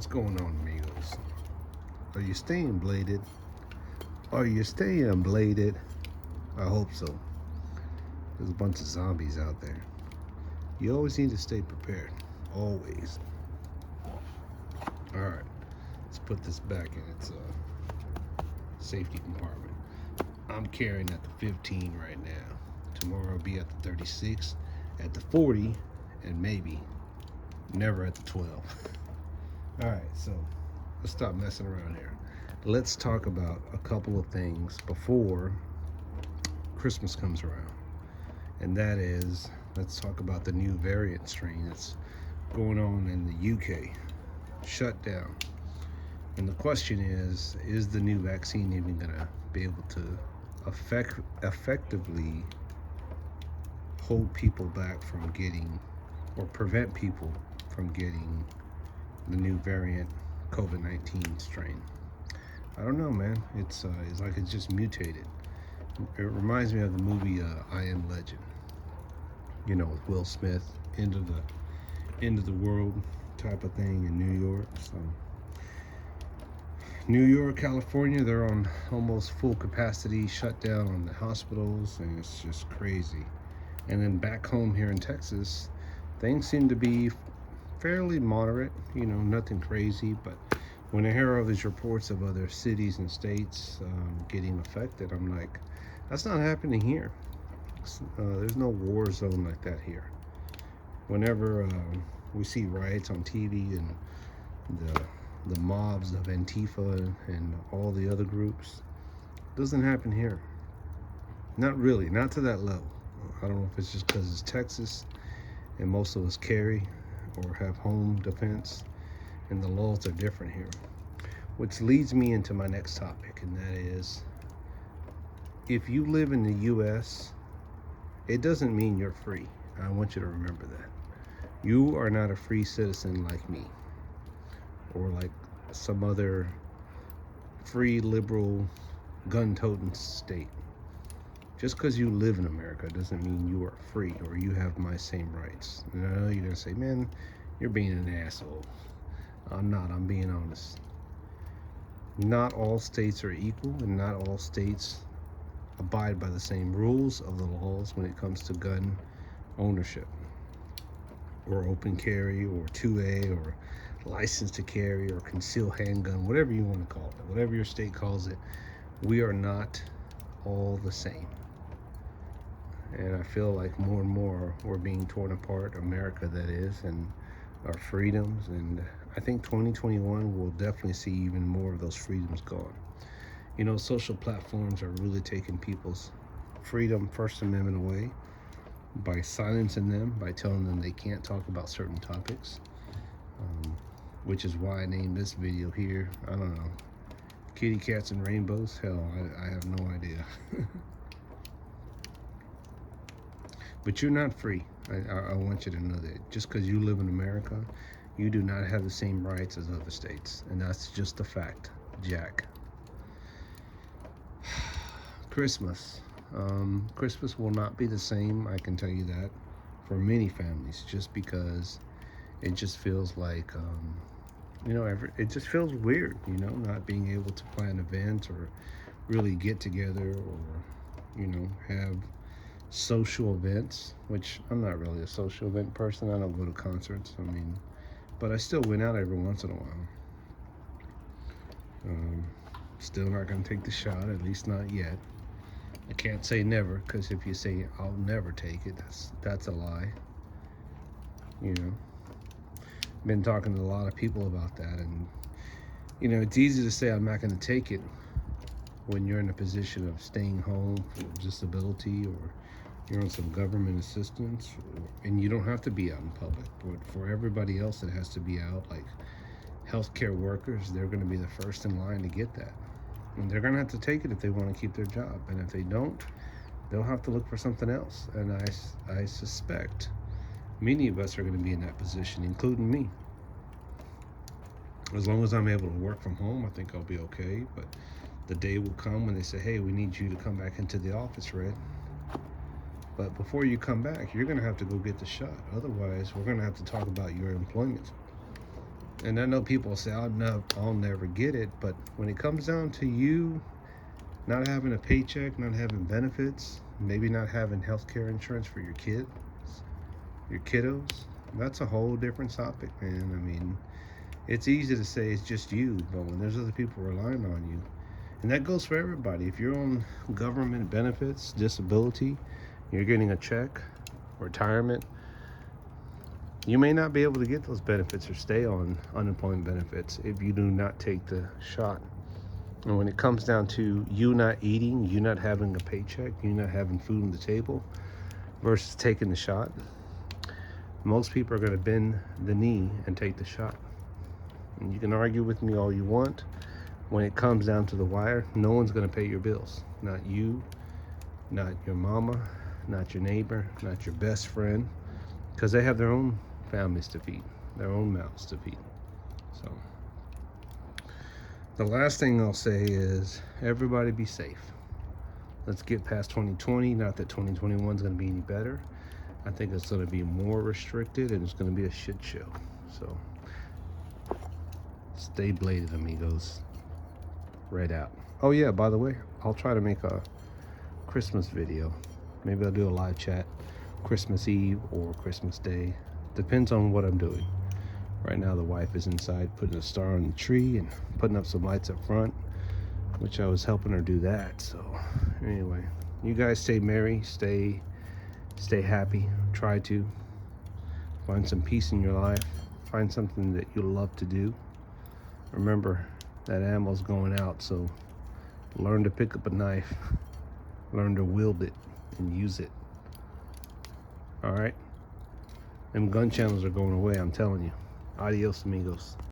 What's going on, amigos? Are you staying bladed? Are you staying bladed? I hope so. There's a bunch of zombies out there. You always need to stay prepared. Always. Alright, let's put this back in its safety compartment. I'm carrying at the 15 right now. Tomorrow I'll be at the 36, at the 40, and maybe never at the 12. Alright, so let's stop messing around here. Let's talk about a couple of things before Christmas comes around. And that is, let's talk about the new variant strain that's going on in the UK. Shut down. And the question is the new vaccine even gonna be able to effectively hold people back from getting, or prevent people from getting the new variant COVID-19 strain? I don't know, man. It's like it's just mutated. It reminds me of the movie I Am Legend. You know, with Will Smith, end of the world type of thing in New York. So New York, California, they're on almost full capacity, shut down on the hospitals, and it's just crazy. And then back home here in Texas, things seem to be fairly moderate, you know, nothing crazy. But when I hear all these reports of other cities and states getting affected, I'm like, that's not happening here. There's no war zone like that here. Whenever we see riots on TV and the mobs of Antifa and all the other groups, it doesn't happen here. Not really, not to that level. I don't know if it's just because it's Texas and most of us carry or have home defense, and the laws are different here. Which leads me into my next topic, and that is, if you live in the US, it doesn't mean you're free. I want you to remember that. You are not a free citizen like me, or like some other free, liberal, gun-toting state. Just because you live in America doesn't mean you are free or you have my same rights. And I know you're gonna say, man, you're being an asshole. I'm not, I'm being honest. Not all states are equal, and not all states abide by the same rules of the laws when it comes to gun ownership, or open carry, or 2A, or license to carry, or concealed handgun, whatever you want to call it, whatever your state calls it. We are not all the same. And I feel like more and more we're being torn apart, America that is, and our freedoms. And I think 2021 will definitely see even more of those freedoms gone. You know, social platforms are really taking people's freedom, First Amendment away by silencing them, by telling them they can't talk about certain topics, which is why I named this video here, I don't know, kitty cats and rainbows. Hell, I have no idea. But you're not free. I want you to know that. Just because you live in America, you do not have the same rights as other states. And that's just a fact, Jack. Christmas. Christmas will not be the same, I can tell you that, for many families, just because it just feels like, you know, it just feels weird, you know, not being able to plan events or really get together, or, you know, have social events, which I'm not really a social event person. I don't go to concerts, I mean, but I still went out every once in a while. Still not gonna take the shot, at least not yet. I can't say never, because if you say I'll never take it, that's a lie. You know, been talking to a lot of people about that, and you know, it's easy to say I'm not going to take it when you're in a position of staying home for disability, or you're on some government assistance, and you don't have to be out in public. But for everybody else that has to be out, like healthcare workers, they're going to be the first in line to get that. And they're going to have to take it if they want to keep their job. And if they don't, they'll have to look for something else. And I suspect many of us are going to be in that position, including me. As long as I'm able to work from home, I think I'll be okay. But the day will come when they say, hey, we need you to come back into the office, Red. But before you come back, you're going to have to go get the shot. Otherwise, we're going to have to talk about your employment. And I know people say, I'll never get it. But when it comes down to you not having a paycheck, not having benefits, maybe not having health care insurance for your kids, your kiddos, that's a whole different topic, man. I mean, it's easy to say it's just you, but when there's other people relying on you, and that goes for everybody. If you're on government benefits, disability, you're getting a check, retirement, you may not be able to get those benefits or stay on unemployment benefits if you do not take the shot. And when it comes down to you not eating, you not having a paycheck, you not having food on the table versus taking the shot, most people are going to bend the knee and take the shot. And you can argue with me all you want. When it comes down to the wire, no one's going to pay your bills. Not you, not your mama, not your neighbor, not your best friend, because they have their own families to feed, their own mouths to feed. So the last thing I'll say is everybody be safe. Let's get past 2020. Not that 2021 is going to be any better. I think it's going to be more restricted and it's going to be a shit show. So stay bladed, amigos. Right out. Oh yeah, by the way, I'll try to make a Christmas video. Maybe I'll do a live chat Christmas Eve or Christmas Day. Depends on what I'm doing. Right now the wife is inside putting a star on the tree and putting up some lights up front, which I was helping her do that. So anyway, you guys stay merry, stay happy. Try to find some peace in your life. Find something that you love to do. Remember, that ammo's going out, so learn to pick up a knife, learn to wield it and use it. All right, them gun channels are going away, I'm telling you. Adios, amigos.